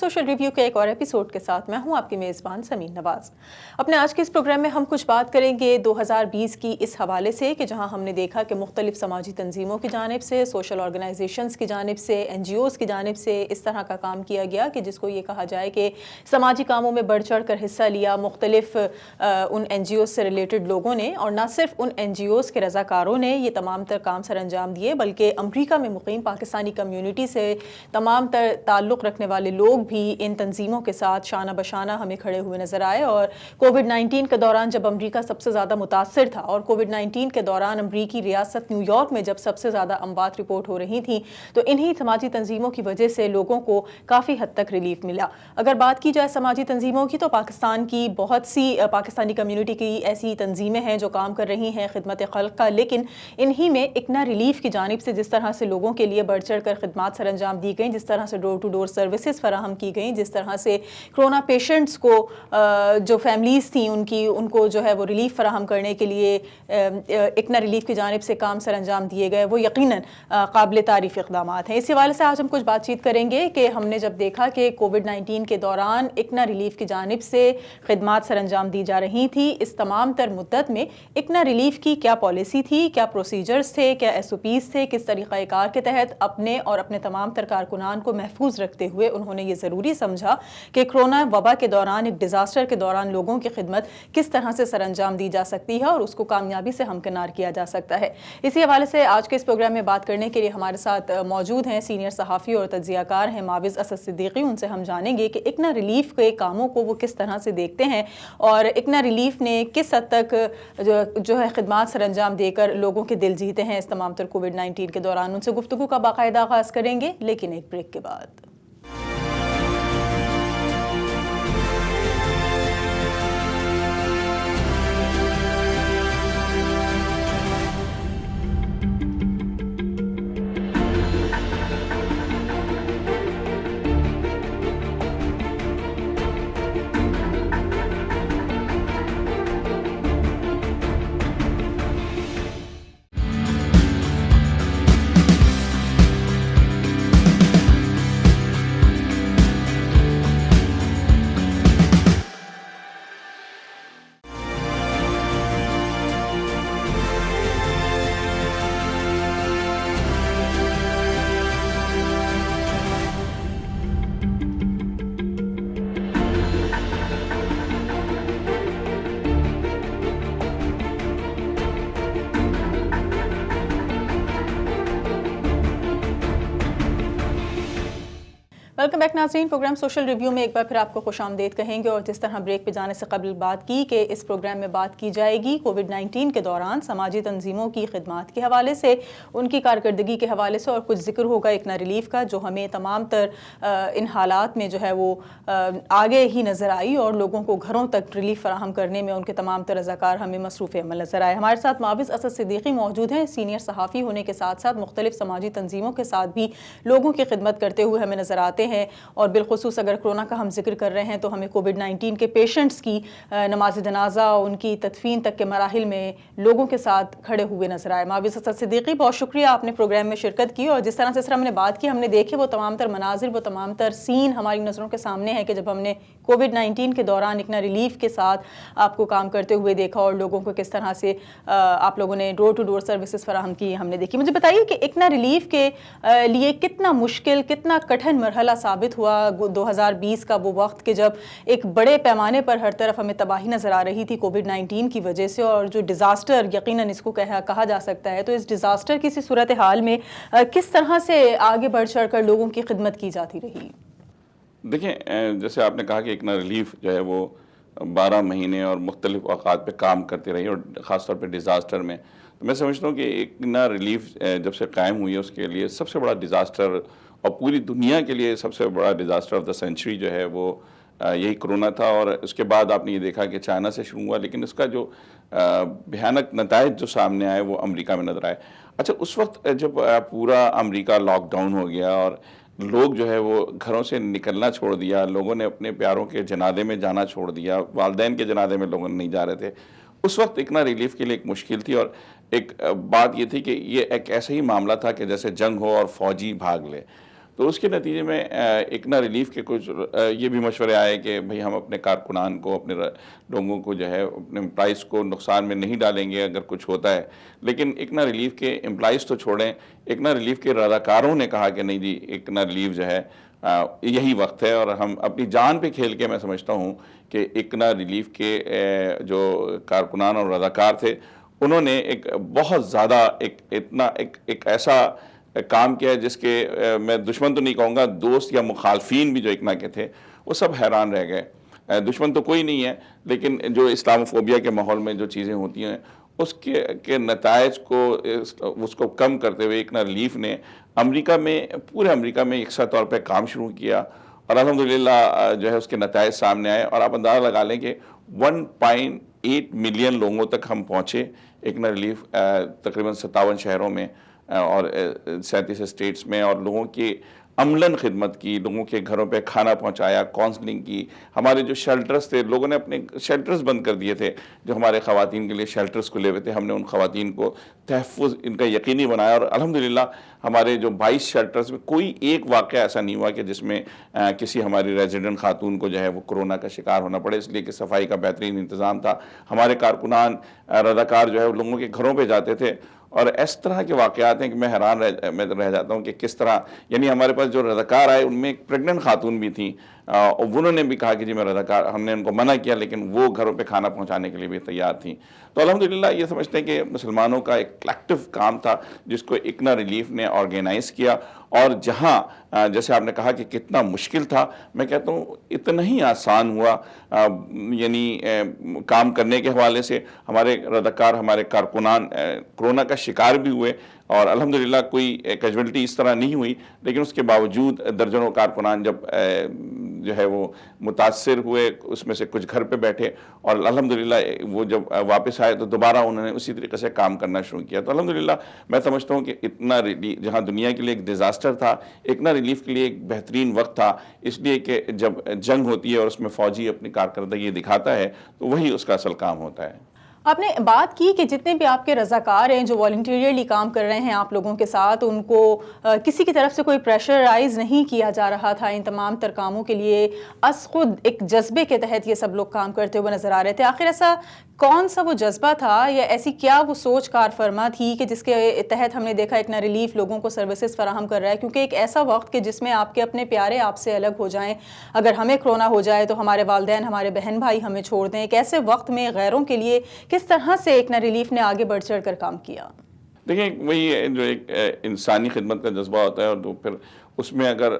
Social review کے ایک اور ایپیسوڈ کے ساتھ میں ہوں آپ کی میزبان سمین نواز۔ اپنے آج کے اس پروگرام میں ہم کچھ بات کریں گے 2020 کی اس حوالے سے کہ جہاں ہم نے دیکھا کہ مختلف سماجی تنظیموں کی جانب سے، سوشل آرگنائزیشنز کی جانب سے، NGOs کی جانب سے اس طرح کا کام کیا گیا کہ جس کو یہ کہا جائے کہ سماجی کاموں میں بڑھ چڑھ کر حصہ لیا مختلف ان NGOs سے ریلیٹڈ لوگوں نے، اور نہ صرف ان NGOs کے رضاکاروں نے یہ تمام تر کام سر انجام دیے بلکہ امریکہ میں مقیم پاکستانی کمیونٹی سے تمام تر تعلق رکھنے والے لوگ بھی ان تنظیموں کے ساتھ شانہ بشانہ ہمیں کھڑے ہوئے نظر آئے۔ اور کووڈ-19 کے دوران جب امریکہ سب سے زیادہ متاثر تھا اور کووڈ-19 کے دوران امریکی ریاست نیو یارک میں جب سب سے زیادہ اموات رپورٹ ہو رہی تھیں تو انہی سماجی تنظیموں کی وجہ سے لوگوں کو کافی حد تک ریلیف ملا۔ اگر بات کی جائے سماجی تنظیموں کی تو پاکستان کی بہت سی پاکستانی کمیونٹی کی ایسی تنظیمیں ہیں جو کام کر رہی ہیں خدمت خلق کا، لیکن انہی میں اکنا ریلیف کی جانب سے جس طرح سے لوگوں کے لیے بڑھ چڑھ کر خدمات سر انجام دی گئیں، جس طرح سے ڈور ٹو ڈور سروسز فراہم کی گئیں، جس طرح سے کرونا پیشنٹس کو جو فیملیز تھیں ان کو جو ہے وہ ریلیف فراہم کرنے کے لیے اکنا ریلیف کی جانب سے کام سر انجام دیے گئے، وہ یقیناً قابل تعریف اقدامات ہیں۔ اس حوالے سے آج ہم کچھ بات چیت کریں گے کہ ہم نے جب دیکھا کہ کووڈ-19 کے دوران اکنا ریلیف کی جانب سے خدمات سر انجام دی جا رہی تھی، اس تمام تر مدت میں اکنا ریلیف کی کیا پالیسی تھی، کیا پروسیجرز تھے، کیا SOPs تھے، کس طریقہ کار کے تحت اپنے اور اپنے تمام تر کارکنان کو محفوظ رکھتے ہوئے انہوں نے یہ ضروری سمجھا کہ کرونا وبا کے دوران، ایک ڈیزاسٹر کے دوران لوگوں کی خدمت کس طرح سے سر انجام دی جا سکتی ہے اور اس کو کامیابی سے ہمکنار کیا جا سکتا ہے۔ اسی حوالے سے آج کے اس پروگرام میں بات کرنے کے لیے ہمارے ساتھ موجود ہیں سینئر صحافی اور تجزیہ کار ہیں معاوض اسد صدیقی۔ ان سے ہم جانیں گے کہ اکنا ریلیف کے کاموں کو وہ کس طرح سے دیکھتے ہیں اور اکنا ریلیف نے کس حد تک جو ہے خدمات سر انجام دے کر لوگوں کے دل جیتے ہیں اس تمام تر کووڈ-19 کے دوران۔ ان سے گفتگو کا باقاعدہ آغاز کریں گے لیکن ایک بریک کے بعد۔ ویلکم بیک ناظرین، پروگرام سوشل ریویو میں ایک بار پھر آپ کو خوش آمدید کہیں گے، اور جس طرح بریک پہ جانے سے قبل بات کی کہ اس پروگرام میں بات کی جائے گی کووڈ-19 کے دوران سماجی تنظیموں کی خدمات کے حوالے سے، ان کی کارکردگی کے حوالے سے، اور کچھ ذکر ہوگا اکنا ریلیف کا جو ہمیں تمام تر ان حالات میں جو ہے وہ آگے ہی نظر آئی اور لوگوں کو گھروں تک ریلیف فراہم کرنے میں ان کے تمام تر رضاکار ہمیں مصروف عمل نظر آئے۔ ہمارے ساتھ معاوض اسد صدیقی موجود ہیں، سینئر صحافی ہونے کے ساتھ ساتھ مختلف سماجی تنظیموں کے ساتھ بھی لوگوں کی خدمت کرتے ہوئے ہمیں نظر آتے ہیں، اور بالخصوص اگر کرونا کا ہم ذکر کر رہے ہیں تو ہمیں کووڈ-19 کے پیشنٹس کی نماز جنازہ، ان کی تدفین تک کے مراحل میں لوگوں کے ساتھ کھڑے ہوئے نظر آئے۔ معاوض اسد صدیقی، بہت شکریہ آپ نے پروگرام میں شرکت کی، اور جس طرح سے ہم نے بات کی، ہم نے دیکھے وہ تمام تر مناظر، وہ تمام تر سین ہماری نظروں کے سامنے ہے کہ جب ہم نے کووڈ-19 کے دوران اکنا ریلیف کے ساتھ آپ کو کام کرتے ہوئے دیکھا اور لوگوں کو کس طرح سے آپ لوگوں نے ڈور ٹو ڈور سروسز فراہم کی ہم نے دیکھی۔ مجھے بتائیے کہ اکنا ریلیف کے لیے کتنا مشکل، کتنا کٹھن مرحلہ ثابت ہوا 2020 کا وہ وقت کہ جب ایک بڑے پیمانے پر ہر طرف ہمیں تباہی نظر آ رہی تھی کووڈ-19 کی وجہ سے، اور جو ڈیزاسٹر یقیناً اس کو کہا جا سکتا ہے، تو اس ڈیزاسٹر کی سی صورتحال میں کس طرح سے آگے بڑھ چڑھ کر لوگوں کی خدمت کی جاتی رہی؟ دیکھیں، جیسے آپ نے کہا کہ اکنا ریلیف جو ہے وہ 12 مہینے اور مختلف اوقات پہ کام کرتی رہی، اور خاص طور پہ ڈیزاسٹر میں، تو میں سمجھتا ہوں کہ اکنا ریلیف جب سے قائم ہوئی ہے اس کے لیے سب سے بڑا ڈیزاسٹر، اور پوری دنیا کے لیے سب سے بڑا ڈیزاسٹر آف دا سینچری جو ہے وہ یہی کرونا تھا۔ اور اس کے بعد آپ نے یہ دیکھا کہ چائنا سے شروع ہوا، لیکن اس کا جو بھیانک نتائج جو سامنے آئے وہ امریکہ میں نظر آئے۔ اچھا، اس وقت جب پورا امریکہ لاک ڈاؤن ہو گیا اور لوگ جو ہے وہ گھروں سے نکلنا چھوڑ دیا، لوگوں نے اپنے پیاروں کے جنازے میں جانا چھوڑ دیا، والدین کے جنازے میں لوگوں نہیں جا رہے تھے، اس وقت اکنا ریلیف کے لیے ایک مشکل تھی، اور ایک بات یہ تھی کہ یہ ایک ایسا ہی معاملہ تھا کہ جیسے جنگ ہو اور فوجی بھاگ لے۔ تو اس کے نتیجے میں ایک نا ریلیف کے کچھ یہ بھی مشورے آئے کہ بھئی ہم اپنے کارکنان کو، اپنے لوگوں کو جو ہے اپنے امپلائز کو نقصان میں نہیں ڈالیں گے اگر کچھ ہوتا ہے، لیکن ایک نا ریلیف کے امپلائز تو چھوڑیں، ایک نا ریلیف کے رضاکاروں نے کہا کہ نہیں جی ایک نا ریلیف جو ہے یہی وقت ہے، اور ہم اپنی جان پہ کھیل کے میں سمجھتا ہوں کہ ایک نا ریلیف کے جو کارکنان اور رضاکار تھے انہوں نے ایک بہت زیادہ ایک ایسا کام کیا ہے جس کے میں دشمن تو نہیں کہوں گا، دوست یا مخالفین بھی جو اکنا کے تھے وہ سب حیران رہ گئے۔ دشمن تو کوئی نہیں ہے، لیکن جو اسلاموفوبیا کے ماحول میں جو چیزیں ہوتی ہیں اس کے نتائج کو اس کو کم کرتے ہوئے ایک نا ریلیف نے امریکہ میں، پورے امریکہ میں یکساں طور پہ کام شروع کیا، اور الحمدللہ جو ہے اس کے نتائج سامنے آئے، اور آپ اندازہ لگا لیں کہ 1.8 ملین لوگوں تک ہم پہنچے ایک نا ریلیف تقریباً 57 شہروں میں اور 37 اسٹیٹس میں، اور لوگوں کی عملاً خدمت کی، لوگوں کے گھروں پہ کھانا پہنچایا، کاؤنسلنگ کی۔ ہمارے جو شیلٹرز تھے، لوگوں نے اپنے شیلٹرز بند کر دیے تھے، جو ہمارے خواتین کے لیے شیلٹرز کھلے ہوئے تھے، ہم نے ان خواتین کو تحفظ ان کا یقینی بنایا، اور الحمدللہ ہمارے جو 22 شیلٹرز میں کوئی ایک واقعہ ایسا نہیں ہوا کہ جس میں کسی ہماری ریزیڈنٹ خاتون کو جو ہے وہ کرونا کا شکار ہونا پڑے، اس لیے کہ صفائی کا بہترین انتظام تھا۔ ہمارے کارکنان رضاکار جو ہے لوگوں کے گھروں پہ جاتے تھے، اور اس طرح کے واقعات ہیں کہ میں حیران رہ جاتا ہوں کہ کس طرح، یعنی ہمارے پاس جو رضاکار آئے ان میں ایک پریگننٹ خاتون بھی تھیں، اور انہوں نے بھی کہا کہ جی میں رضاکار، ہم نے ان کو منع کیا لیکن وہ گھروں پہ کھانا پہنچانے کے لیے بھی تیار تھیں۔ تو الحمدللہ یہ سمجھتے ہیں کہ مسلمانوں کا ایک کلیکٹیو کام تھا جس کو اکنا ریلیف نے آرگینائز کیا، اور جہاں جیسے آپ نے کہا کہ کتنا مشکل تھا، میں کہتا ہوں اتنا ہی آسان ہوا، یعنی کام کرنے کے حوالے سے ہمارے رضاکار، ہمارے کارکنان کرونا کا شکار بھی ہوئے، اور الحمدللہ کوئی کیجویلٹی اس طرح نہیں ہوئی، لیکن اس کے باوجود درجنوں کارکنان جب جو ہے وہ متاثر ہوئے، اس میں سے کچھ گھر پہ بیٹھے، اور الحمدللہ وہ جب واپس آئے تو دوبارہ انہوں نے اسی طریقے سے کام کرنا شروع کیا۔ تو الحمدللہ میں سمجھتا ہوں کہ اتنا جہاں دنیا کے لیے ایک ڈیزاسٹر تھا، اتنا ریلیف کے لیے ایک بہترین وقت تھا، اس لیے کہ جب جنگ ہوتی ہے اور اس میں فوجی اپنی کارکردگی دکھاتا ہے تو وہی اس کا اصل کام ہوتا ہے۔ آپ نے بات کی کہ جتنے بھی آپ کے رضاکار ہیں جو والنٹیریرلی کام کر رہے ہیں آپ لوگوں کے ساتھ، ان کو کسی کی طرف سے کوئی پریشرائز نہیں کیا جا رہا تھا ان تمام تر کاموں کے لیے، از خود ایک جذبے کے تحت یہ سب لوگ کام کرتے ہوئے نظر آ رہے تھے۔ آخر ایسا کون سا وہ جذبہ تھا یا ایسی کیا وہ سوچ کار فرما تھی کہ جس کے تحت ہم نے دیکھا ایک نا ریلیف لوگوں کو سروسز فراہم کر رہا ہے؟ کیونکہ ایک ایسا وقت کہ جس میں آپ کے اپنے پیارے آپ سے الگ ہو جائیں، اگر ہمیں کرونا ہو جائے تو ہمارے والدین، ہمارے بہن بھائی ہمیں چھوڑ دیں، ایک ایسے وقت میں غیروں کے لیے کس طرح سے ایک نا ریلیف نے آگے بڑھ چڑھ کر کام کیا؟ دیکھیں وہی جو ایک انسانی خدمت کا جذبہ ہوتا ہے، اور تو پھر اس میں اگر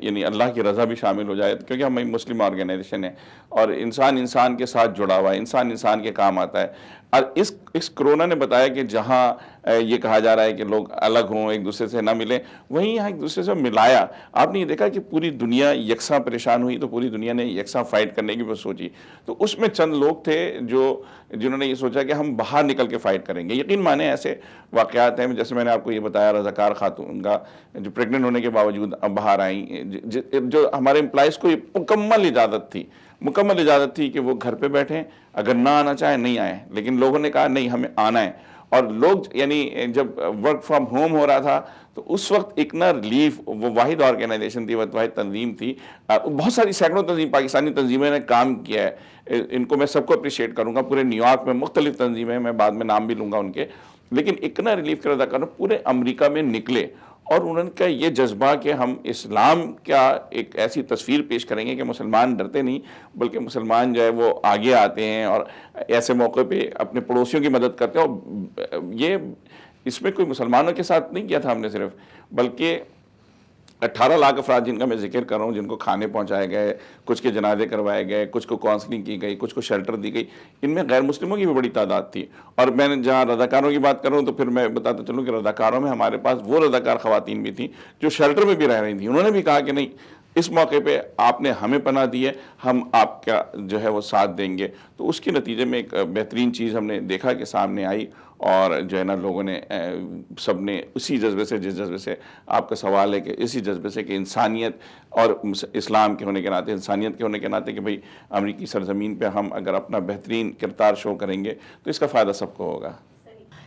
یعنی اللہ کی رضا بھی شامل ہو جائے، کیونکہ ہم مسلم آرگنائزیشن ہے اور انسان کے ساتھ جڑا ہوا ہے، انسان کے کام آتا ہے۔ اور اس کرونا نے بتایا کہ جہاں یہ کہا جا رہا ہے کہ لوگ الگ ہوں، ایک دوسرے سے نہ ملیں، وہیں یہاں ایک دوسرے سے ملایا۔ آپ نے یہ دیکھا کہ پوری دنیا یکساں پریشان ہوئی تو پوری دنیا نے یکساں فائٹ کرنے کی بات سوچی، تو اس میں چند لوگ تھے جنہوں نے یہ سوچا کہ ہم باہر نکل کے فائٹ کریں گے۔ یقین مانیں ایسے واقعات ہیں، جیسے میں نے آپ کو یہ بتایا رضاکار خاتون کا جو پریگننٹ ہونے کے باوجود اب باہر آئیں، جو ہمارے امپلائز کو یہ مکمل اجازت تھی کہ وہ گھر پہ بیٹھیں، اگر نہ آنا چاہیں نہیں آئیں، لیکن لوگوں نے کہا نہیں ہمیں آنا ہے۔ اور لوگ یعنی جب ورک فرام ہوم ہو رہا تھا تو اس وقت اکنا ریلیف وہ واحد آرگنائزیشن تھی، واحد تنظیم تھی، بہت ساری سینکڑوں پاکستانی تنظیمیں نے کام کیا ہے، ان کو میں سب کو اپریشیٹ کروں گا۔ پورے نیو یارک میں مختلف تنظیمیں، میں بعد میں نام بھی لوں گا ان کے، لیکن اکنا ریلیف کے رضاکار پورے امریکہ میں نکلے، اور انہوں کا یہ جذبہ کہ ہم اسلام کا ایک ایسی تصویر پیش کریں گے کہ مسلمان ڈرتے نہیں، بلکہ مسلمان جو ہے وہ آگے آتے ہیں اور ایسے موقع پہ اپنے پڑوسیوں کی مدد کرتے ہیں۔ اور یہ اس میں کوئی مسلمانوں کے ساتھ نہیں کیا تھا ہم نے صرف، بلکہ 18 لاکھ افراد جن کا میں ذکر کر رہا ہوں، جن کو کھانے پہنچائے گئے، کچھ کے جنازے کروائے گئے، کچھ کو کاؤنسلنگ کی گئی، کچھ کو شیلٹر دی گئی، ان میں غیر مسلموں کی بھی بڑی تعداد تھی۔ اور میں نے جہاں رضاکاروں کی بات کر رہا ہوں تو پھر میں بتاتا چلوں کہ رضاکاروں میں ہمارے پاس وہ رضاکار خواتین بھی تھیں جو شیلٹر میں بھی رہ رہی تھیں، انہوں نے بھی کہا کہ نہیں اس موقع پہ آپ نے ہمیں پناہ دی ہے، ہم آپ کا جو ہے وہ ساتھ دیں گے۔ تو اس کے نتیجے میں ایک بہترین چیز ہم نے دیکھا کہ سامنے آئی، اور جو ہے نا لوگوں نے سب نے اسی جذبے سے، جس جذبے سے آپ کا سوال ہے کہ اسی جذبے سے کہ انسانیت اور اسلام کے ہونے کے ناطے، انسانیت کے ہونے کے ناطے کہ بھئی امریکی سرزمین پہ ہم اگر اپنا بہترین کردار شو کریں گے تو اس کا فائدہ سب کو ہوگا۔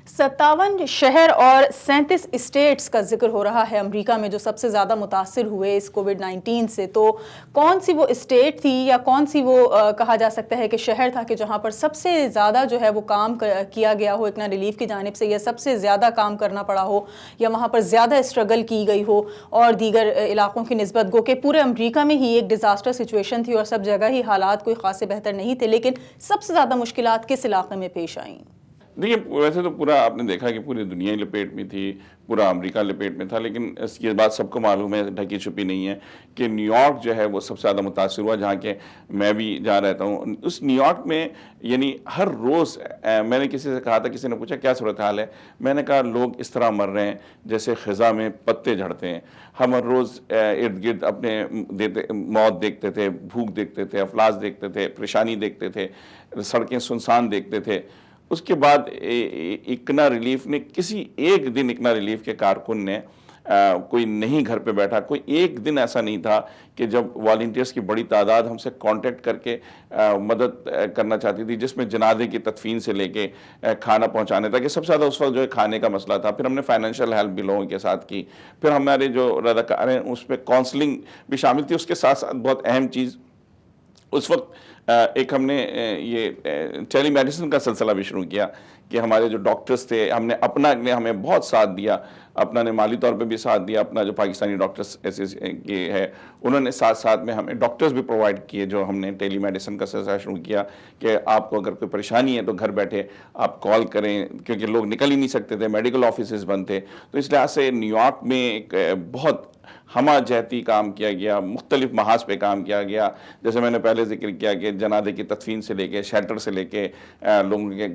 57 شہر اور 37 اسٹیٹس کا ذکر ہو رہا ہے امریکہ میں جو سب سے زیادہ متاثر ہوئے اس کووڈ-19 سے. تو کون سی وہ اسٹیٹ تھی یا کون سی وہ کہا جا سکتا ہے کہ شہر تھا کہ جہاں پر سب سے زیادہ جو ہے وہ کام کیا گیا ہو اکنا ریلیف کی جانب سے، یا سب سے زیادہ کام کرنا پڑا ہو، یا وہاں پر زیادہ اسٹرگل کی گئی ہو اور دیگر علاقوں کی نسبت؟ گو کہ پورے امریکہ میں ہی ایک ڈیزاسٹر سچویشن تھی اور سب جگہ ہی حالات کوئی خاصے بہتر نہیں تھے، لیکن سب سے زیادہ مشکلات کس علاقے میں پیش آئیں؟ دیکھیے ویسے تو پورا آپ نے دیکھا کہ پوری دنیا لپیٹ میں تھی، پورا امریکہ لپیٹ میں تھا، لیکن یہ بات سب کو معلوم ہے، ڈھکی چھپی نہیں ہے کہ نیو یارک جو ہے وہ سب سے زیادہ متاثر ہوا، جہاں کہ میں بھی جہاں رہتا ہوں. اس نیو یارک میں یعنی ہر روز میں نے کسی سے کہا تھا، کسی نے پوچھا کیا صورتحال ہے، میں نے کہا لوگ اس طرح مر رہے ہیں جیسے خزاں میں پتے جھڑتے ہیں. ہم ہر روز ارد گرد اپنے موت دیکھتے تھے، بھوک دیکھتے تھے، افلاس دیکھتے تھے، پریشانی دیکھتے تھے، سڑکیں سنسان دیکھتے تھے. اس کے بعد اکنا ریلیف نے کسی ایک دن اکنا ریلیف کے کارکن نے کوئی نہیں گھر پہ بیٹھا، کوئی ایک دن ایسا نہیں تھا کہ جب والنٹیئرس کی بڑی تعداد ہم سے کانٹیکٹ کر کے مدد کرنا چاہتی تھی، جس میں جنازے کی تدفین سے لے کے کھانا پہنچانے تک. کہ سب سے زیادہ اس وقت جو ہے کھانے کا مسئلہ تھا. پھر ہم نے فائنینشیل ہیلپ بھی لوگوں کے ساتھ کی. پھر ہمارے جو رضاکار ہیں اس میں کاؤنسلنگ بھی شامل تھی. اس کے ساتھ ساتھ بہت اہم چیز اس وقت ایک ہم نے یہ ٹیلی میڈیسن کا سلسلہ بھی شروع کیا کہ ہمارے جو ڈاکٹرز تھے، ہمیں بہت ساتھ دیا، اپنا نے مالی طور پہ بھی ساتھ دیا. اپنا جو پاکستانی ڈاکٹرز ہے انہوں نے ساتھ ساتھ میں ہمیں ڈاکٹرز بھی پرووائڈ کیے. جو ہم نے ٹیلی میڈیسن کا سلسلہ شروع کیا کہ آپ کو اگر کوئی پریشانی ہے تو گھر بیٹھے آپ کال کریں، کیونکہ لوگ نکل ہی نہیں سکتے تھے، میڈیکل آفیسز بند تھے. تو اس لحاظ سے نیو یارک میں ایک بہت ہمہ جہتی کام کیا گیا، مختلف محاذ پہ کام کیا گیا. جیسے میں نے پہلے ذکر کیا کہ جنازے کی تدفین سے لے کے شیلٹر سے لے کے لوگوں کے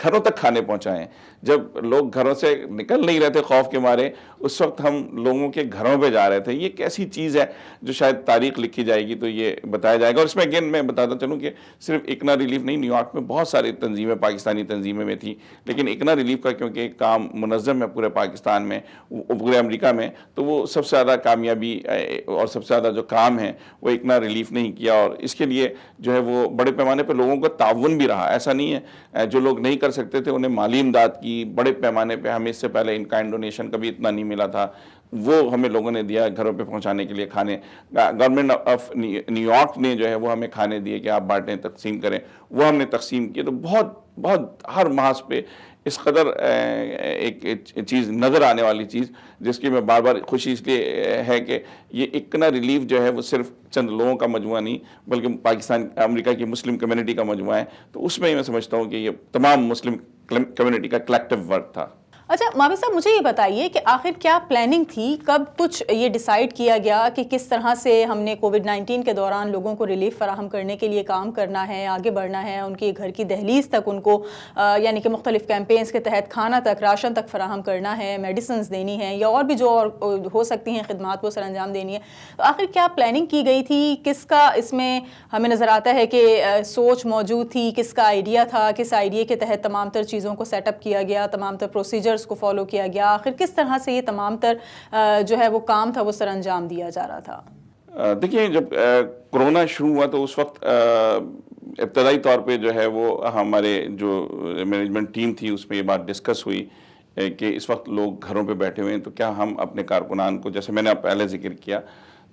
گھروں تک کھانے پہنچائیں. جب لوگ گھروں سے نکل نہیں رہے تھے خوف کے مارے، اس وقت ہم لوگوں کے گھروں پہ جا رہے تھے. یہ ایک ایسی چیز ہے جو شاید تاریخ لکھی جائے گی تو یہ بتایا جائے گا. اور اس میں اگین میں بتاتا چلوں کہ صرف اکنا ریلیف نہیں، نیو یارک میں بہت ساری تنظیمیں، پاکستانی تنظیمیں میں تھیں، لیکن اکنا ریلیف کا کیونکہ ایک کام منظم ہے پورے پاکستان میں، پورے امریکہ میں، تو وہ سب سے زیادہ کامیابی اور سب سے زیادہ جو کام ہے وہ اکنا ریلیف نہیں کیا. اور اس کے لیے جو ہے وہ بڑے پیمانے پہ لوگوں کا تعاون بھی رہا. ایسا نہیں ہے جو لوگ نہیں کر سکتے تھے انہیں مالی امداد کی بڑے پیمانے پہ. ہمیں اس سے پہلے ان کائنڈ ڈونیشن کبھی اتنا نہیں ملا تھا، وہ ہمیں لوگوں نے دیا گھروں پہ پہنچانے کے لیے کھانے. گورنمنٹ آف نیو یارک نے جو ہے وہ ہمیں کھانے دیے کہ آپ بانٹیں، تقسیم کریں، وہ ہم نے تقسیم کیے. تو بہت بہت ہر محاذ پہ اس قدر ایک چیز نظر آنے والی چیز، جس کی میں بار بار خوشی اس لیے ہے کہ یہ اکنا ریلیف جو ہے وہ صرف چند لوگوں کا مجموعہ نہیں بلکہ پاکستان امریکہ کی مسلم کمیونٹی کا مجموعہ ہے. تو اس میں سمجھتا ہوں کہ یہ تمام مسلم کمیونٹی کا کلیکٹیو ورک تھا. اچھا ماوی صاحب، مجھے یہ بتائیے کہ آخر کیا پلاننگ تھی، کب کچھ یہ ڈیسائیڈ کیا گیا کہ کس طرح سے ہم نے کووڈ-19 کے دوران لوگوں کو ریلیف فراہم کرنے کے لیے کام کرنا ہے، آگے بڑھنا ہے، ان کے گھر کی دہلیز تک ان کو یعنی کہ مختلف کیمپینز کے تحت کھانا تک، راشن تک فراہم کرنا ہے، میڈیسنز دینی ہیں، یا اور بھی جو ہو سکتی ہیں خدمات وہ سر انجام دینی ہے. تو آخر کیا پلاننگ کی گئی تھی؟ کس کا اس میں ہمیں نظر آتا ہے کہ سوچ موجود تھی، کس کا آئیڈیا تھا، کس آئیڈیا کے تحت تمام تر چیزوں کو سیٹ اپ کیا گیا، تمام تر پروسیجرز کو فالو کیا گیا؟ آخر کس طرح سے یہ تمام تر جو ہے وہ کام تھا وہ سر انجام دیا جا رہا تھا؟ دیکھیں جب کرونا شروع ہوا تو اس وقت ابتدائی طور پہ جو ہے وہ ہمارے جو مینجمنٹ ٹیم تھی اس میں یہ بات ڈسکس ہوئی کہ اس وقت لوگ گھروں پہ بیٹھے ہوئے ہیں تو کیا ہم اپنے کارکنان کو، جیسے میں نے پہلے ذکر کیا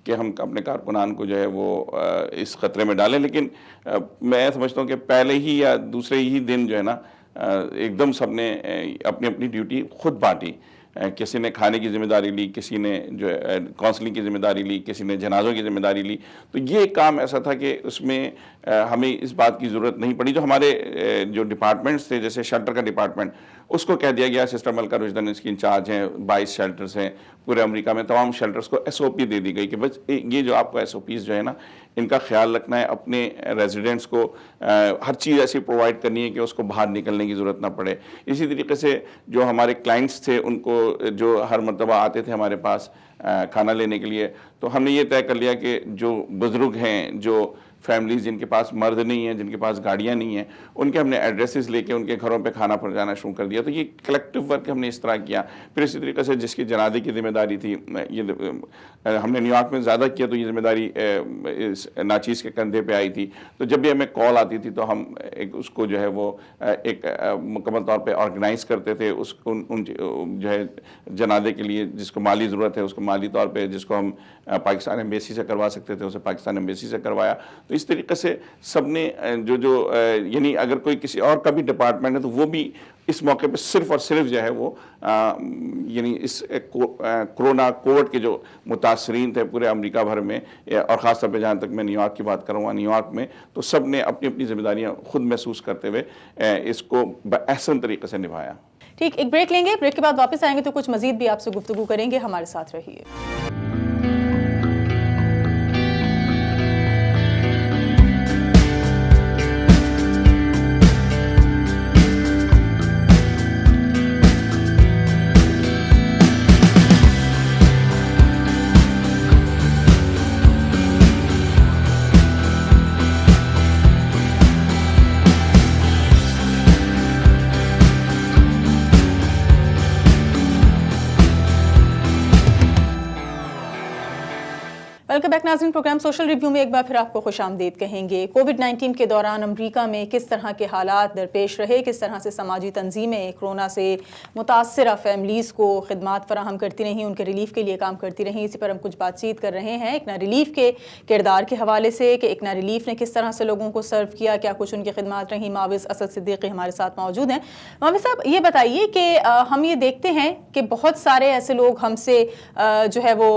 کہ ہم اپنے کارکنان کو جو ہے وہ اس خطرے میں ڈالیں. لیکن میں سمجھتا ہوں کہ پہلے ہی یا دوسرے ہی دن جو ہے نا ایک دم سب نے اپنی اپنی ڈیوٹی خود بانٹی. کسی نے کھانے کی ذمہ داری لی، کسی نے جو کاؤنسلنگ کی ذمہ داری لی، کسی نے جنازوں کی ذمہ داری لی. تو یہ کام ایسا تھا کہ اس میں ہمیں اس بات کی ضرورت نہیں پڑی. جو ہمارے جو ڈپارٹمنٹس تھے، جیسے شیلٹر کا ڈپارٹمنٹ، اس کو کہہ دیا گیا، سسٹر ملکہ رشدن اس کی انچارج ہیں، 22 شیلٹرز ہیں پورے امریکہ میں، تمام شیلٹرز کو SOP دے دی گئی کہ بس یہ جو آپ کو SOPs جو ہے نا ان کا خیال رکھنا ہے. اپنے ریزیڈنٹس کو ہر چیز ایسی پرووائڈ کرنی ہے کہ اس کو باہر نکلنے کی ضرورت نہ پڑے. اسی طریقے سے جو ہمارے کلائنٹس تھے ان کو جو ہر مرتبہ آتے تھے ہمارے پاس کھانا لینے کے لیے، تو ہم نے یہ طے کر لیا کہ جو بزرگ ہیں، جو فیملیز جن کے پاس مرد نہیں ہیں, جن کے پاس گاڑیاں نہیں ہیں, ان کے ہم نے ایڈریسز لے کے ان کے گھروں پہ کھانا پہنچانا شروع کر دیا. تو یہ کلیکٹیو ورک ہم نے اس طرح کیا. پھر اسی طریقے سے جس کی جنازے کی ذمہ داری تھی, یہ ہم نے نیو یارک میں زیادہ کیا, تو یہ ذمہ داری ناچیز کے کندھے پہ آئی تھی. تو جب بھی ہمیں کال آتی تھی تو ہم اس کو جو ہے وہ ایک مکمل طور پہ آرگنائز کرتے تھے, ان جو ہے جنازے کے لیے جس کو مالی ضرورت ہے اس کو مالی طور پہ, جس کو ہم پاکستان ایمبیسی سے کروا سکتے تھے اسے پاکستان ایمبیسی سے کروایا. تو اس طریقے سے سب نے جو یعنی اگر کوئی کسی اور کا بھی ڈپارٹمنٹ ہے تو وہ بھی اس موقع پہ صرف اور صرف جو ہے وہ یعنی اس کووڈ کے جو متاثرین تھے پورے امریکہ بھر میں, اور خاص طور پہ جہاں تک میں نیو یارک کی بات کروں گا, نیو یارک میں تو سب نے اپنی اپنی ذمہ داریاں خود محسوس کرتے ہوئے اس کو بأحسن طریقے سے نبھایا. ٹھیک, ایک بریک لیں گے, بریک کے بعد واپس آئیں گے تو کچھ مزید بھی آپ سے گفتگو کریں گے. ہمارے ساتھ رہیے. ویلکم بیک ناظرین, پروگرام سوشل ریویو میں ایک بار پھر آپ کو خوش آمدید کہیں گے. کووڈ-19 کے دوران امریکہ میں کس طرح کے حالات درپیش رہے, کس طرح سے سماجی تنظیمیں کورونا سے متاثرہ فیملیز کو خدمات فراہم کرتی رہیں, ان کے ریلیف کے لیے کام کرتی رہیں, اسی پر ہم کچھ بات چیت کر رہے ہیں. اکنا ریلیف کے کردار کے حوالے سے کہ اکنا ریلیف نے کس طرح سے لوگوں کو سرو کیا, کیا کچھ ان کی خدمات رہیں. معاوض اسد صدیقی ہمارے ساتھ موجود ہیں. معاوض صاحب, یہ بتائیے کہ ہم یہ دیکھتے ہیں کہ بہت سارے ایسے لوگ ہم سے جو ہے وہ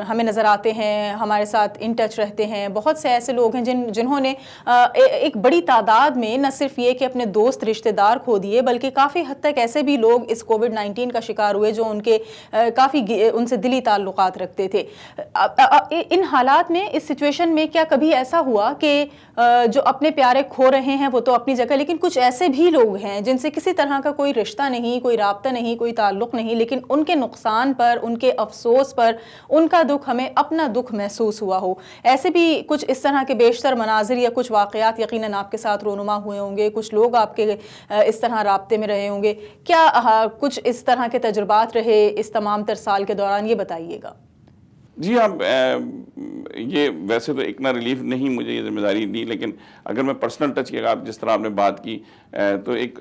ہمیں نظر آتے ہیں, ہمارے ساتھ ان ٹچ رہتے ہیں. بہت سے ایسے لوگ ہیں جنہوں نے ایک بڑی تعداد میں نہ صرف یہ کہ اپنے دوست رشتہ دار کھو دیے, بلکہ کافی حد تک ایسے بھی لوگ اس کووڈ-19 کا شکار ہوئے جو ان کے کافی ان سے دلی تعلقات رکھتے تھے. ان حالات میں, اس سچویشن میں کیا کبھی ایسا ہوا کہ جو اپنے پیارے کھو رہے ہیں وہ تو اپنی جگہ, لیکن کچھ ایسے بھی لوگ ہیں جن سے کسی طرح کا کوئی رشتہ نہیں, کوئی رابطہ نہیں, کوئی تعلق نہیں, لیکن ان کے نقصان پر, ان کے افسوس پر, ان کا دکھ ہمیں اپنا دکھ محسوس ہوا ہو. ایسے بھی کچھ اس طرح کے بیشتر مناظر یا کچھ واقعات یقیناً آپ کے ساتھ رونما ہوئے ہوں گے, کچھ لوگ آپ کے اس طرح رابطے میں رہے ہوں گے. کیا کچھ اس طرح کے تجربات رہے اس تمام تر سال کے دوران, یہ بتائیے گا. جی اب یہ ویسے تو اکنا ریلیف نہیں مجھے یہ ذمہ داری دی, لیکن اگر میں پرسنل ٹچ کیا, آپ جس طرح آپ نے بات کی, تو ایک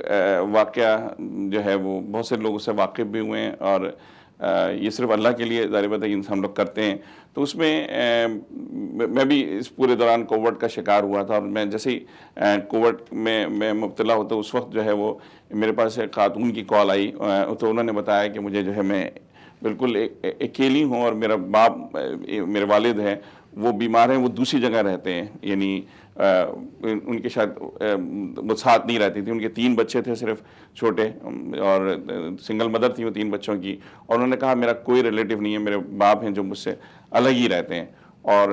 واقعہ جو ہے وہ بہت سے لوگ اس سے واقف بھی ہوئے ہیں, اور یہ صرف اللہ کے لیے ظاہر بات ہے کہ ہم لوگ کرتے ہیں. تو اس میں میں بھی اس پورے دوران کووڈ کا شکار ہوا تھا, اور میں جیسے ہی کووڈ میں مبتلا ہوتا اس وقت جو ہے وہ میرے پاس ایک خاتون کی کال آئی, تو انہوں نے بتایا کہ مجھے جو ہے میں بالکل اکیلی ہوں, اور میرا باپ, میرے والد ہیں وہ بیمار ہیں, وہ دوسری جگہ رہتے ہیں, یعنی ان کے شاید وہ ساتھ نہیں رہتی تھی. ان کے 3 بچے تھے صرف چھوٹے, اور سنگل مدر تھی وہ 3 بچوں کی, اور انہوں نے کہا میرا کوئی ریلیٹیو نہیں ہے, میرے باپ ہیں جو مجھ سے الگ ہی رہتے ہیں. اور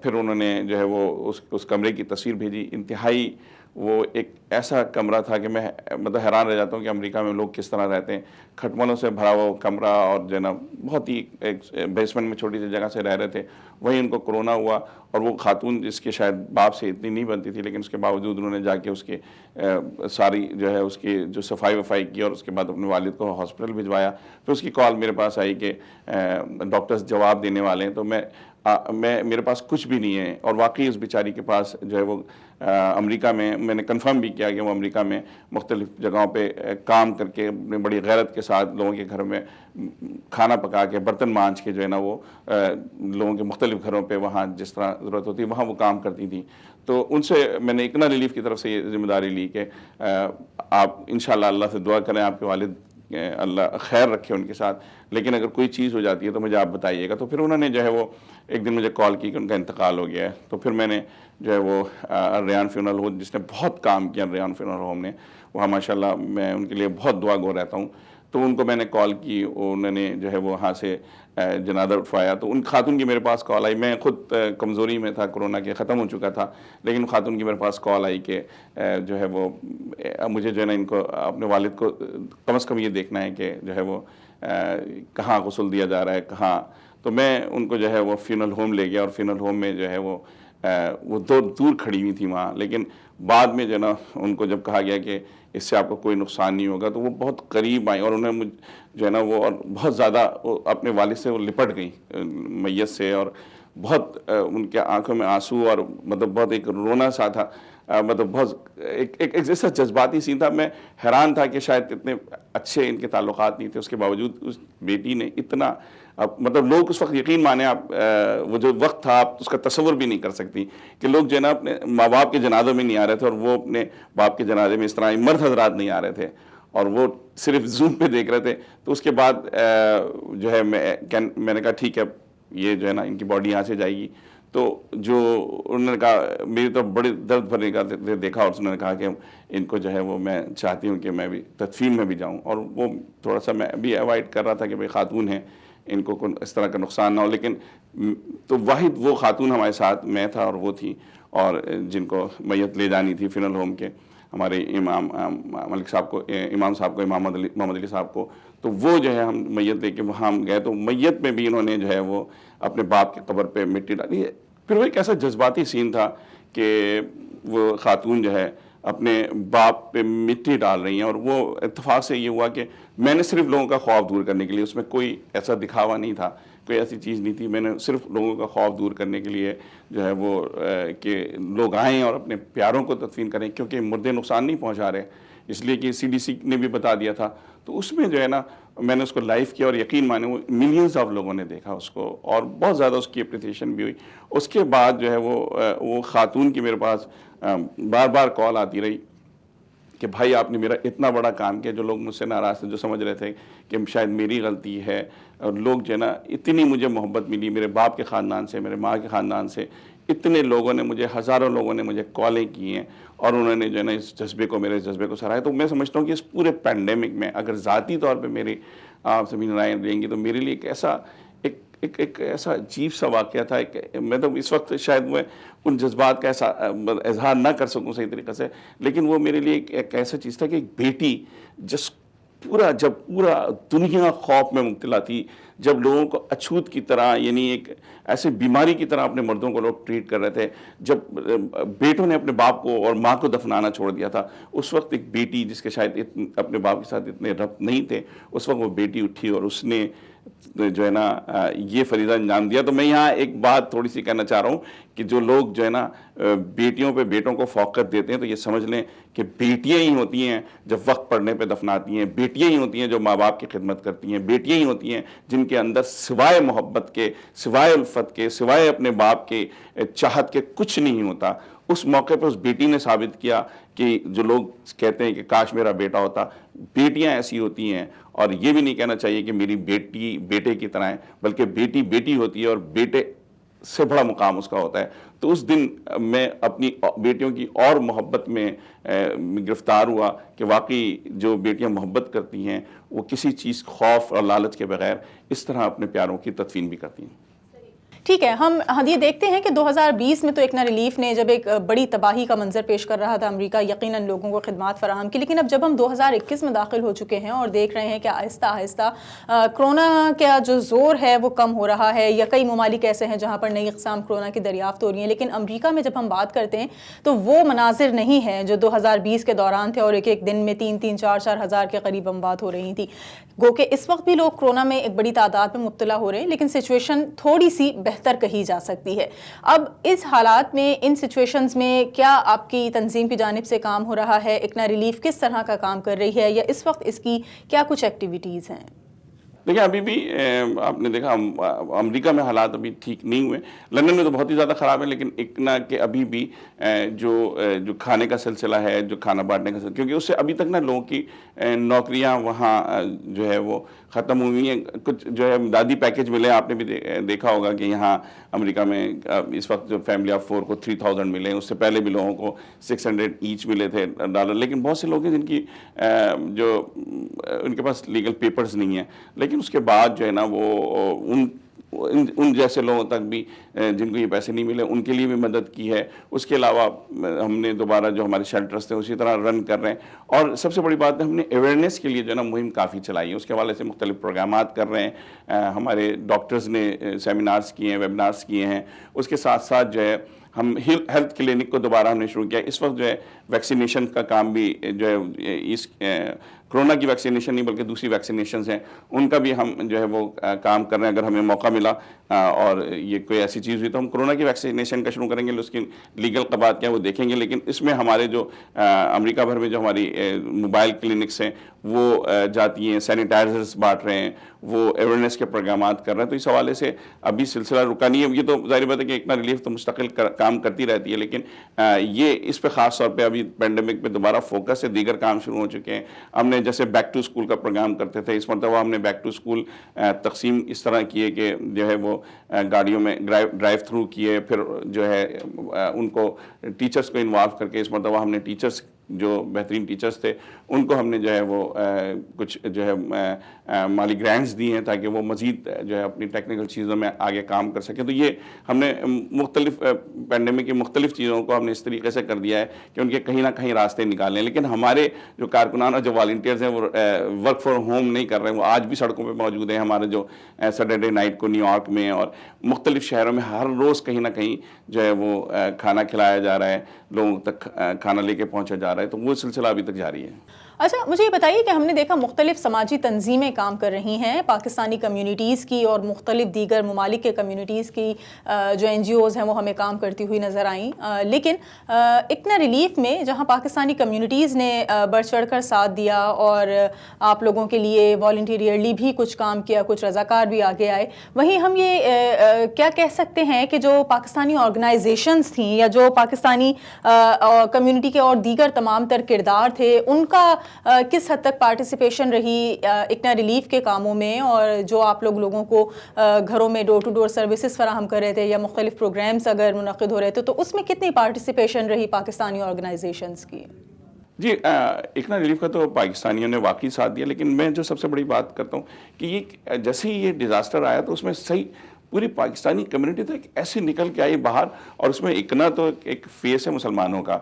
پھر انہوں نے جو ہے وہ اس کمرے کی تصویر بھیجی. انتہائی وہ ایک ایسا کمرہ تھا کہ میں مطلب حیران رہ جاتا ہوں کہ امریکہ میں لوگ کس طرح رہتے ہیں. کھٹملوں سے بھرا ہوا کمرہ, اور جو ہے نا بہت ہی ایک بیسمنٹ میں چھوٹی سی جگہ سے رہ رہے تھے. وہیں ان کو کرونا ہوا, اور وہ خاتون جس کے شاید باپ سے اتنی نہیں بنتی تھی, لیکن اس کے باوجود انہوں نے جا کے اس کے ساری جو ہے اس کی جو صفائی وفائی کی, اور اس کے بعد اپنے والد کو ہاسپٹل بھجوایا. پھر اس کی کال میرے پاس آئی کہ ڈاکٹرز جواب دینے والے ہیں, تو میرے پاس کچھ بھی نہیں ہے. اور واقعی اس بیچاری کے پاس جو ہے وہ امریکہ میں نے کنفرم بھی کیا کہ وہ امریکہ میں مختلف جگہوں پہ کام کر کے اپنے بڑی غیرت کے ساتھ لوگوں کے گھر میں کھانا پکا کے, برتن مانجھ کے جو ہے نا وہ لوگوں کے مختلف گھروں پہ وہاں جس طرح ضرورت ہوتی وہاں وہ کام کرتی تھیں. تو ان سے میں نے اکنا ریلیف کی طرف سے یہ ذمہ داری لی کہ آپ انشاءاللہ اللہ سے دعا کریں, آپ کے والد اللہ خیر رکھے ان کے ساتھ, لیکن اگر کوئی چیز ہو جاتی ہے تو مجھے آپ بتائیے گا. تو پھر انہوں نے جو ہے وہ ایک دن مجھے کال کی کہ ان کا انتقال ہو گیا ہے. تو پھر میں نے جو ہے وہ ریان فیونرل ہوم, جس نے بہت کام کیا ریان فیونرل ہوم نے, وہاں ماشاءاللہ میں ان کے لیے بہت دعا گو رہتا ہوں. تو ان کو میں نے کال کی, انہوں نے جو ہے وہ وہاں سے جنازہ اٹھوایا. تو ان خاتون کی میرے پاس کال آئی, میں خود کمزوری میں تھا, کرونا کے ختم ہو چکا تھا, لیکن خاتون کی میرے پاس کال آئی کہ جو ہے وہ مجھے جو ہے نا ان کو اپنے والد کو کم از کم یہ دیکھنا ہے کہ جو ہے وہ کہاں غسل دیا جا رہا ہے, کہاں. تو میں ان کو جو ہے وہ فیونرل ہوم لے گیا, اور فیونرل ہوم میں جو ہے وہ وہ دور کھڑی ہوئی تھی وہاں، لیکن بعد میں جو ہے نا ان کو جب کہا گیا کہ اس سے آپ کو کوئی نقصان نہیں ہوگا تو وہ بہت قریب آئیں، اور انہیں جو ہے نا وہ بہت زیادہ اپنے والد سے وہ لپٹ گئیں میت سے، اور بہت ان کے آنکھوں میں آنسو، اور مطلب بہت ایک رونا سا تھا، مطلب بہت ایک جیسا جذباتی سین تھا. میں حیران تھا کہ شاید اتنے اچھے ان کے تعلقات نہیں تھے، اس کے باوجود اس بیٹی نے اتنا مطلب لوگ اس وقت یقین مانیں آپ، وہ جو وقت تھا آپ اس کا تصور بھی نہیں کر سکتی کہ لوگ جو ہے نا اپنے ماں باپ کے جنازوں میں نہیں آ رہے تھے، اور وہ اپنے باپ کے جنازے میں اس طرح مرد حضرات نہیں آ رہے تھے، اور وہ صرف زوم پہ دیکھ رہے تھے. تو اس کے بعد جو ہے میں نے کہا ٹھیک ہے یہ جو ہے نا ان کی باڈی یہاں سے جائے گی. تو جو انہوں نے کہا میری تو بڑی درد بھرنے کا دیکھا، اور انہوں نے کہا کہ ان کو جو ہے وہ میں چاہتی ہوں کہ میں بھی تدفین میں بھی جاؤں، اور وہ تھوڑا سا میں بھی اوائڈ کر رہا تھا کہ بھئی خاتون ہیں ان کو اس طرح کا نقصان نہ ہو. لیکن تو واحد وہ خاتون ہمارے ساتھ میں تھا اور وہ تھی، اور جن کو میت لے جانی تھی فنل ہوم کے ہمارے امام ملک صاحب کو، امام صاحب کو، امام محمد علی صاحب کو. تو وہ جو ہے ہم میت لے کے وہاں ہم گئے، تو میت میں بھی انہوں نے جو ہے وہ اپنے باپ کی قبر پہ مٹی ڈالی. پھر وہ ایک ایسا جذباتی سین تھا کہ وہ خاتون جو ہے اپنے باپ پہ مٹی ڈال رہی ہیں، اور وہ اتفاق سے یہ ہوا کہ میں نے صرف لوگوں کا خوف دور کرنے کے لیے، اس میں کوئی ایسا دکھاوا نہیں تھا، کوئی ایسی چیز نہیں تھی، میں نے صرف لوگوں کا خوف دور کرنے کے لیے جو ہے وہ کہ لوگ آئیں اور اپنے پیاروں کو تدفین کریں، کیونکہ مردے نقصان نہیں پہنچا رہے، اس لیے کہ CDC نے بھی بتا دیا تھا. تو اس میں جو ہے نا میں نے اس کو لائیو کیا، اور یقین مانیں وہ ملینز آف لوگوں نے دیکھا اس کو، اور بہت زیادہ اس کی اپریسیشن بھی ہوئی. اس کے بعد جو ہے وہ خاتون کی میرے پاس بار بار کال آتی رہی کہ بھائی آپ نے میرا اتنا بڑا کام کیا. جو لوگ مجھ سے ناراض تھے، جو سمجھ رہے تھے کہ شاید میری غلطی ہے، اور لوگ جو ہے نا اتنی مجھے محبت ملی میرے باپ کے خاندان سے، میرے ماں کے خاندان سے، اتنے لوگوں نے مجھے، ہزاروں لوگوں نے مجھے کالیں کی ہیں، اور انہوں نے جو ہے نا اس جذبے کو، میرے جذبے کو سراہا. تو میں سمجھتا ہوں کہ اس پورے پینڈیمک میں اگر ذاتی طور پہ میری آپ سمین رائے دیں گی تو میرے لیے ایک ایسا عجیب سا واقعہ تھا. میں تو اس وقت شاید میں ان جذبات کا ایسا اظہار نہ کر سکوں صحیح طریقے سے، لیکن وہ میرے لیے ایک ایسا چیز تھا کہ ایک بیٹی جب پورا دنیا خوف میں مبتلا تھی، جب لوگوں کو اچھوت کی طرح، یعنی ایک ایسے بیماری کی طرح اپنے مردوں کو لوگ ٹریٹ کر رہے تھے، جب بیٹوں نے اپنے باپ کو اور ماں کو دفنانا چھوڑ دیا تھا، اس وقت ایک بیٹی جس کے شاید اپنے باپ کے ساتھ اتنے ربط نہیں تھے، اس وقت وہ بیٹی اٹھی اور اس نے جو ہے نا یہ فریضہ انجام دیا. تو میں یہاں ایک بات تھوڑی سی کہنا چاہ رہا ہوں کہ جو لوگ جو ہے نا بیٹیوں پہ بیٹوں کو فوقیت دیتے ہیں، تو یہ سمجھ لیں کہ بیٹیاں ہی ہوتی ہیں جب وقت پڑنے پہ دفناتی ہیں، بیٹیاں ہی ہوتی ہیں جو ماں باپ کی خدمت کرتی ہیں، بیٹیاں ہی ہوتی ہیں جن کے اندر سوائے محبت کے، سوائے الفت کے، سوائے اپنے باپ کے چاہت کے کچھ نہیں ہوتا. اس موقع پہ اس بیٹی نے ثابت کیا کہ جو لوگ کہتے ہیں کہ کاش میرا بیٹا ہوتا، بیٹیاں ایسی ہوتی ہیں. اور یہ بھی نہیں کہنا چاہیے کہ میری بیٹی بیٹے کی طرح ہے، بلکہ بیٹی بیٹی ہوتی ہے اور بیٹے سے بڑا مقام اس کا ہوتا ہے. تو اس دن میں اپنی بیٹیوں کی اور محبت میں گرفتار ہوا کہ واقعی جو بیٹیاں محبت کرتی ہیں وہ کسی چیز خوف اور لالچ کے بغیر اس طرح اپنے پیاروں کی تدفین بھی کرتی ہیں. ٹھیک ہے، ہم یہ دیکھتے ہیں کہ 2020 میں تو ایک ریلیف نے جب ایک بڑی تباہی کا منظر پیش کر رہا تھا امریکہ، یقیناً لوگوں کو خدمات فراہم کی، لیکن اب جب ہم 2021 میں داخل ہو چکے ہیں اور دیکھ رہے ہیں کہ آہستہ آہستہ کرونا کا جو زور ہے وہ کم ہو رہا ہے، یا کئی ممالک ایسے ہیں جہاں پر نئی اقسام کرونا کی دریافت ہو رہی ہیں، لیکن امریکہ میں جب ہم بات کرتے ہیں تو وہ مناظر نہیں ہیں جو 2020 کے دوران تھے، اور ایک دن میں 3-4 ہزار کے قریب اموات ہو رہی تھی. گو کہ اس وقت بھی لوگ کرونا میں ایک بڑی تعداد میں مبتلا ہو رہے ہیں، لیکن سچویشن تھوڑی سی بہتر کہی جا سکتی ہے. اب اس حالات میں، ان سچویشنز میں کیا آپ کی تنظیم کی جانب سے کام ہو رہا ہے؟ اکنا ریلیف کس طرح کا کام کر رہی ہے، یا اس وقت اس کی کیا کچھ ایکٹیویٹیز ہیں؟ دیکھیں ابھی بھی آپ نے دیکھا امریکہ میں حالات ابھی ٹھیک نہیں ہوئے، لندن میں تو بہت ہی زیادہ خراب ہے، لیکن اتنا کہ ابھی بھی جو کھانے کا سلسلہ ہے، جو کھانا بانٹنے کا سلسلہ، کیونکہ اس سے ابھی تک نا لوگوں کی نوکریاں وہاں جو ہے وہ ختم ہوئی ہیں. کچھ جو ہے امدادی پیکج ملے، آپ نے بھی دیکھا ہوگا کہ یہاں امریکہ میں اس وقت جو فیملی آف 4 کو 3000 ملے، اس سے پہلے بھی لوگوں کو 600 ایچ ملے تھے ڈالر. لیکن بہت سے لوگ ہیں جن کی جو ان کے پاس لیگل پیپرز نہیں ہیں، لیکن اس کے بعد جو ہے نا وہ ان جیسے لوگوں تک بھی جن کو یہ پیسے نہیں ملے ان کے لیے بھی مدد کی ہے. اس کے علاوہ ہم نے دوبارہ جو ہمارے شیلٹرز تھے اسی طرح رن کر رہے ہیں، اور سب سے بڑی بات ہے ہم نے اویئرنیس کے لیے جو ہے نا مہم کافی چلائی ہے. اس کے حوالے سے مختلف پروگرامات کر رہے ہیں، ہمارے ڈاکٹرز نے سیمینارز کیے ہیں، ویبنارز کیے ہیں. اس کے ساتھ ساتھ جو ہے ہم ہیلتھ کلینک کو دوبارہ ہم نے شروع کیا. اس وقت جو ہے ویکسینیشن کا کام بھی جو ہے اس کرونا کی ویکسینیشن نہیں بلکہ دوسری ویکسینیشنز ہیں ان کا بھی ہم جو ہے وہ کام کر رہے ہیں. اگر ہمیں موقع ملا اور یہ کوئی ایسی چیز ہوئی تو ہم کرونا کی ویکسینیشن کا شروع کریں گے. اس کی لیگل قواعد کیا وہ دیکھیں گے. لیکن اس میں ہمارے جو امریکہ بھر میں جو ہماری موبائل کلینکس ہیں وہ جاتی ہیں, سینیٹائزرز بانٹ رہے ہیں, وہ اویئرنیس کے پروگرامات کر رہے ہیں. تو اس حوالے سے ابھی سلسلہ رکا نہیں ہے. یہ تو ظاہر بات ہے کہ اکنا ریلیف تو مستقل کام کرتی رہتی ہے, لیکن یہ اس پہ خاص طور پہ ابھی پینڈیمک پہ دوبارہ فوکس ہے. دیگر کام شروع ہو چکے ہیں. ہم نے جیسے بیک ٹو اسکول کا پروگرام کرتے تھے, اس مرتبہ ہم نے بیک ٹو اسکول تقسیم اس طرح کیے کہ جو ہے وہ گاڑیوں میں ڈرائیو تھرو کیے, پھر جو ہے ان کو ٹیچرز کو انوالو کر کے اس مرتبہ ہم نے ٹیچرز جو بہترین ٹیچرز تھے ان کو ہم نے جو ہے وہ کچھ جو ہے مالی گرانٹس دی ہیں تاکہ وہ مزید جو ہے اپنی ٹیکنیکل چیزوں میں آگے کام کر سکیں. تو یہ ہم نے مختلف پینڈیمک کی مختلف چیزوں کو ہم نے اس طریقے سے کر دیا ہے کہ ان کے کہیں نہ کہیں راستے نکالیں. لیکن ہمارے جو کارکنان اور جو والنٹیئرز ہیں وہ ورک فرام ہوم نہیں کر رہے ہیں, وہ آج بھی سڑکوں پہ موجود ہیں. ہمارے جو سیٹرڈے نائٹ کو نیو یارک میں اور مختلف شہروں میں ہر روز کہیں نہ کہیں جو ہے وہ کھانا کھلایا جا رہا ہے, لوگوں تک کھانا لے کے پہنچا جا رہا ہے. تو وہ سلسلہ ابھی تک جاری ہے. اچھا, مجھے یہ بتائیے کہ ہم نے دیکھا مختلف سماجی تنظیمیں کام کر رہی ہیں, پاکستانی کمیونٹیز کی اور مختلف دیگر ممالک کے کمیونٹیز کی جو این جی اوز ہیں وہ ہمیں کام کرتی ہوئی نظر آئیں. لیکن اکنا ریلیف میں جہاں پاکستانی کمیونٹیز نے بڑھ چڑھ کر ساتھ دیا اور آپ لوگوں کے لیے والنٹیریرلی بھی کچھ کام کیا, کچھ رضاکار بھی آگے آئے, وہیں ہم یہ کیا کہہ سکتے ہیں کہ جو پاکستانی آرگنائزیشنز تھیں یا جو پاکستانی کمیونٹی کے اور دیگر تمام تر کردار تھے ان کا کس حد تک پارٹیسپیشن رہی اکنا ریلیف کے کاموں میں, اور جو آپ لوگوں کو گھروں میں ڈور ٹو ڈور سروسز فراہم کر رہے تھے یا مختلف پروگرامز اگر منعقد ہو رہے تھے تو اس میں کتنی پارٹیسپیشن رہی پاکستانی آرگنائزیشنز کی؟ جی, اکنا ریلیف کا تو پاکستانیوں نے واقعی ساتھ دیا. لیکن میں جو سب سے بڑی بات کرتا ہوں کہ یہ جیسے ہی یہ ڈیزاسٹر آیا تو اس میں صحیح پوری پاکستانی کمیونٹی تو ایک ایسی نکل کے آئی باہر. اور اس میں اکنا تو ایک فیس ہے مسلمانوں کا,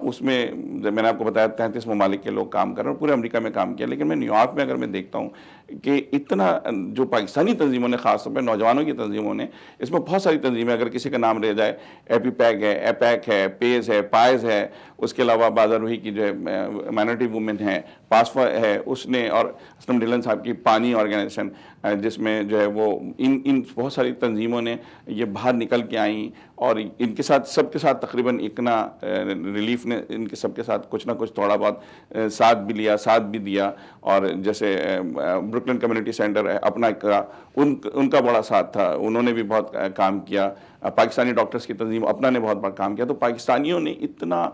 اس میں میں نے آپ کو بتایا 33 ممالک کے لوگ کام کر رہے ہیں, پورے امریکہ میں کام کیا. لیکن میں نیو یارک میں اگر میں دیکھتا ہوں کہ اتنا جو پاکستانی تنظیموں نے خاص طور پہ نوجوانوں کی تنظیموں نے, اس میں بہت ساری تنظیمیں اگر کسی کا نام رہ جائے, ایپی پیک ہے, ایپیک ہے, پیز ہے, پائز ہے, اس کے علاوہ بازار روحی کی جو ہے مائنورٹی وومن ہے, پاسفا ہے اس نے, اور اسلم ڈیلن صاحب کی پانی آرگنائزیشن جس میں جو ہے وہ ان بہت ساری تنظیموں نے یہ باہر نکل کے آئیں اور ان کے ساتھ سب کے ساتھ تقریباً اکنا ریلیف نے ان کے سب کے ساتھ کچھ نہ کچھ تھوڑا بہت ساتھ بھی لیا, ساتھ بھی دیا. اور جیسے بروکلن کمیونٹی سینٹر اپنا ان کا بڑا ساتھ تھا, انہوں نے بھی بہت کام کیا. پاکستانی ڈاکٹرز کی تنظیم اپنا نے بہت بڑا کام کیا. تو پاکستانیوں نے اتنا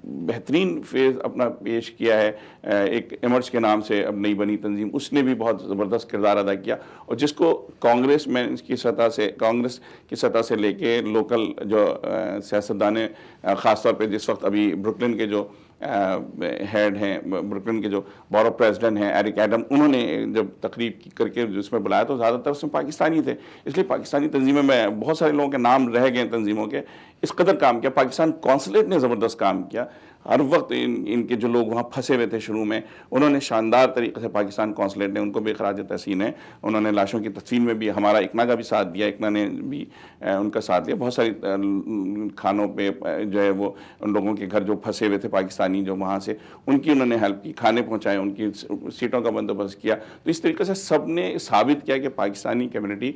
بہترین فیز اپنا پیش کیا ہے. ایک ایمرج کے نام سے اب نئی بنی تنظیم, اس نے بھی بہت زبردست کردار ادا کیا, اور جس کو کانگریس کی سطح سے لے کے لوکل جو سیاستدان خاص طور پہ جس وقت ابھی بروکلن کے جو ہیڈ ہیں, بروکلن کے جو بورو پریزیڈنٹ ہیں ایرک ایڈم, انہوں نے جب تقریب کر کے جس میں بلایا تو زیادہ تر اس میں پاکستانی تھے. اس لیے پاکستانی تنظیموں میں بہت سارے لوگوں کے نام رہ گئے تنظیموں کے, اس قدر کام کیا. پاکستان کونسلیٹ نے زبردست کام کیا. ہر وقت ان کے جو لوگ وہاں پھنسے ہوئے تھے شروع میں, انہوں نے شاندار طریقے سے پاکستان کونسلیٹ نے ان کو بھی خراج تحسین ہے, انہوں نے لاشوں کی تدفین میں بھی ہمارا اکنا کا بھی ساتھ دیا, اکنا نے بھی ان کا ساتھ دیا. بہت ساری کھانوں پہ جو ہے وہ ان لوگوں کے گھر جو پھنسے ہوئے تھے پاکستانی جو وہاں سے, ان کی انہوں نے ہیلپ کی, کھانے پہنچائے, ان کی سیٹوں کا بندوبست کیا. تو اس طریقے سے سب نے ثابت کیا کہ پاکستانی کمیونٹی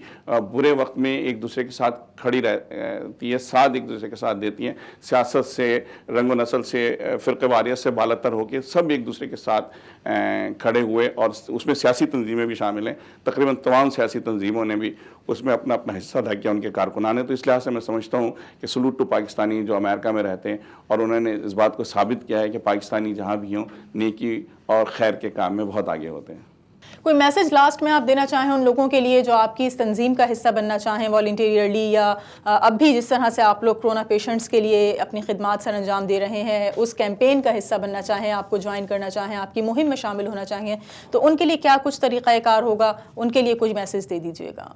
برے وقت میں ایک دوسرے کے ساتھ کھڑی رہتی ہے, ساتھ ایک دوسرے کے ساتھ دیتی ہیں. سیاست سے, رنگ و نسل سے, فرقہ واریت سے بالاتر ہو کے سب ایک دوسرے کے ساتھ کھڑے ہوئے, اور اس میں سیاسی تنظیمیں بھی شامل ہیں. تقریباً تمام سیاسی تنظیموں نے بھی اس میں اپنا حصہ ادا کیا, ان کے کارکنان نے. تو اس لحاظ سے میں سمجھتا ہوں کہ سلوٹ ٹو پاکستانی جو امریکہ میں رہتے ہیں, اور انہوں نے اس بات کو ثابت کیا ہے کہ پاکستانی جہاں بھی ہوں نیکی اور خیر کے کام میں بہت آگے ہوتے ہیں. کوئی میسج لاسٹ میں آپ دینا چاہیں ان لوگوں کے لیے جو آپ کی اس تنظیم کا حصہ بننا چاہیں والنٹیریرلی, یا اب بھی جس طرح سے آپ لوگ کرونا پیشنٹس کے لیے اپنی خدمات سر انجام دے رہے ہیں, اس کیمپین کا حصہ بننا چاہیں, آپ کو جوائن کرنا چاہیں, آپ کی مہم میں شامل ہونا چاہیں, تو ان کے لیے کیا کچھ طریقہ کار ہوگا, ان کے لیے کچھ میسج دے دیجیے گا.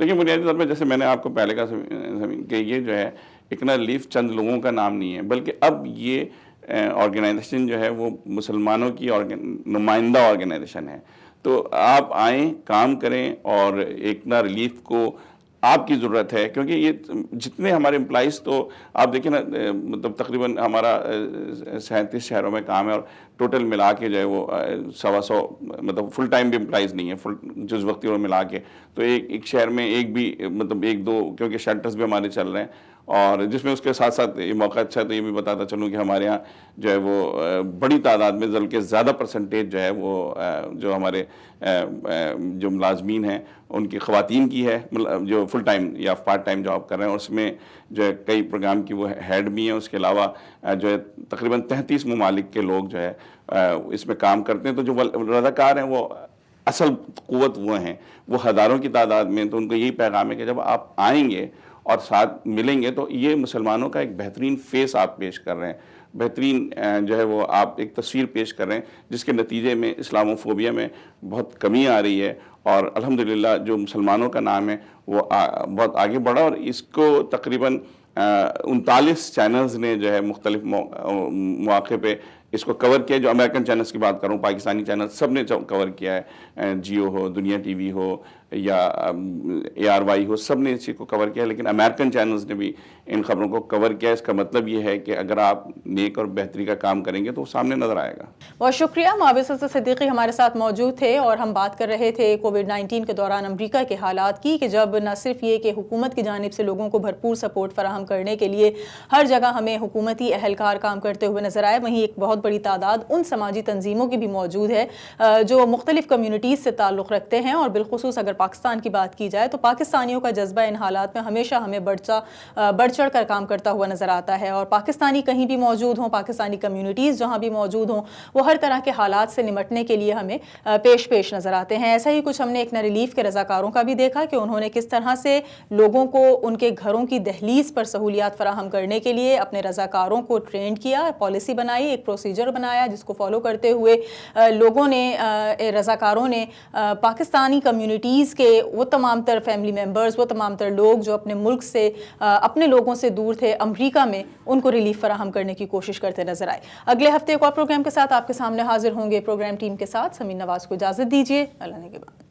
دیکھیے, بنیادی طور پہ جیسے میں نے آپ کو پہلے کہا کہ یہ جو ہے اکنا ریلیف چند لوگوں کا نام نہیں ہے, بلکہ اب یہ آرگنائزیشن جو ہے وہ مسلمانوں کی نمائندہ آرگنائزیشن ہے. تو آپ آئیں, کام کریں, اور اکنا ریلیف کو آپ کی ضرورت ہے، کیونکہ یہ جتنے ہمارے امپلائیز تو آپ دیکھیں نا مطلب تقریباً ہمارا 37 شہروں میں کام ہے، اور ٹوٹل ملا کے جو ہے وہ 125 مطلب فل ٹائم بھی امپلائیز نہیں ہیں، فل جز وقتی اور ملا کے، تو ایک شہر میں ایک بھی مطلب ایک دو، کیونکہ شیلٹرز بھی ہمارے چل رہے ہیں، اور جس میں اس کے ساتھ ساتھ یہ موقع اچھا ہے تو یہ بھی بتاتا چلوں کہ ہمارے ہاں جو ہے وہ بڑی تعداد میں بلکہ زیادہ پرسنٹیج جو ہے وہ جو ہمارے جو ملازمین ہیں ان کی خواتین کی ہے، جو فل ٹائم یا پارٹ ٹائم جاب کر رہے ہیں، اور اس میں جو ہے کئی پروگرام کی وہ ہیڈ بھی ہیں، اس کے علاوہ جو ہے تقریباً 33 ممالک کے لوگ جو ہے اس میں کام کرتے ہیں۔ تو جو رضاکار ہیں وہ اصل قوت وہ ہیں، وہ ہزاروں کی تعداد میں، تو ان کو یہی پیغام ہے کہ جب آپ آئیں گے اور ساتھ ملیں گے تو یہ مسلمانوں کا ایک بہترین فیس آپ پیش کر رہے ہیں، بہترین جو ہے وہ آپ ایک تصویر پیش کر رہے ہیں، جس کے نتیجے میں اسلاموفوبیا میں بہت کمی آ رہی ہے، اور الحمدللہ جو مسلمانوں کا نام ہے وہ بہت آگے بڑھا، اور اس کو تقریباً 39 چینلز نے جو ہے مختلف مواقع پہ اس کو کور کیا، جو امریکن چینلز کی بات کروں، پاکستانی چینل سب نے کور کیا ہے، جیو ہو، دنیا ٹی وی ہو یا ARY ہو، سب نے اس چیز کو کور کیا ہے، لیکن امریکن چینلز نے بھی ان خبروں کو کور کیا ہے۔ اس کا مطلب یہ ہے کہ اگر آپ نیک اور بہتری کا کام کریں گے تو وہ سامنے نظر آئے گا۔ بہت شکریہ، معاوض حسن صدیقی ہمارے ساتھ موجود تھے، اور ہم بات کر رہے تھے کووڈ-19 کے دوران امریکہ کے حالات کی، کہ جب نہ صرف یہ کہ حکومت کی جانب سے لوگوں کو بھرپور سپورٹ فراہم کرنے کے لیے ہر جگہ ہمیں حکومتی اہلکار کام کرتے ہوئے نظر آئے، وہیں ایک بہت بڑی تعداد ان سماجی تنظیموں کی بھی موجود ہے جو مختلف کمیونٹیز سے تعلق رکھتے ہیں، اور بالخصوص اگر پاکستان کی بات کی جائے تو پاکستانیوں کا جذبہ ان حالات میں ہمیشہ ہمیں بڑھ چڑھ کر کام کرتا ہوا نظر آتا ہے، اور پاکستانی کہیں بھی موجود ہوں، پاکستانی کمیونٹیز جہاں بھی موجود ہوں، وہ ہر طرح کے حالات سے نمٹنے کے لیے ہمیں پیش نظر آتے ہیں۔ ایسا ہی کچھ ہم نے ایک ریلیف کے رضاکاروں کا بھی دیکھا کہ انہوں نے کس طرح سے لوگوں کو ان کے گھروں کی دہلیز پر سہولیات فراہم کرنے کے لیے اپنے رضاکاروں کو ٹرینڈ کیا، پالیسی بنائی، ایک پروسیجر بنایا، جس کو فالو کرتے ہوئے لوگوں نے، رضاکاروں نے پاکستانی کمیونٹیز کے وہ تمام تر فیملی ممبرز، وہ تمام تر لوگ جو اپنے ملک سے، اپنے لوگوں سے دور تھے امریکہ میں، ان کو ریلیف فراہم کرنے کی کوشش کرتے نظر آئے۔ اگلے ہفتے ایک اور پروگرام کے ساتھ آپ کے سامنے حاضر ہوں گے۔ پروگرام ٹیم کے ساتھ سمین نواز کو اجازت دیجیے، اللہ نگہبان۔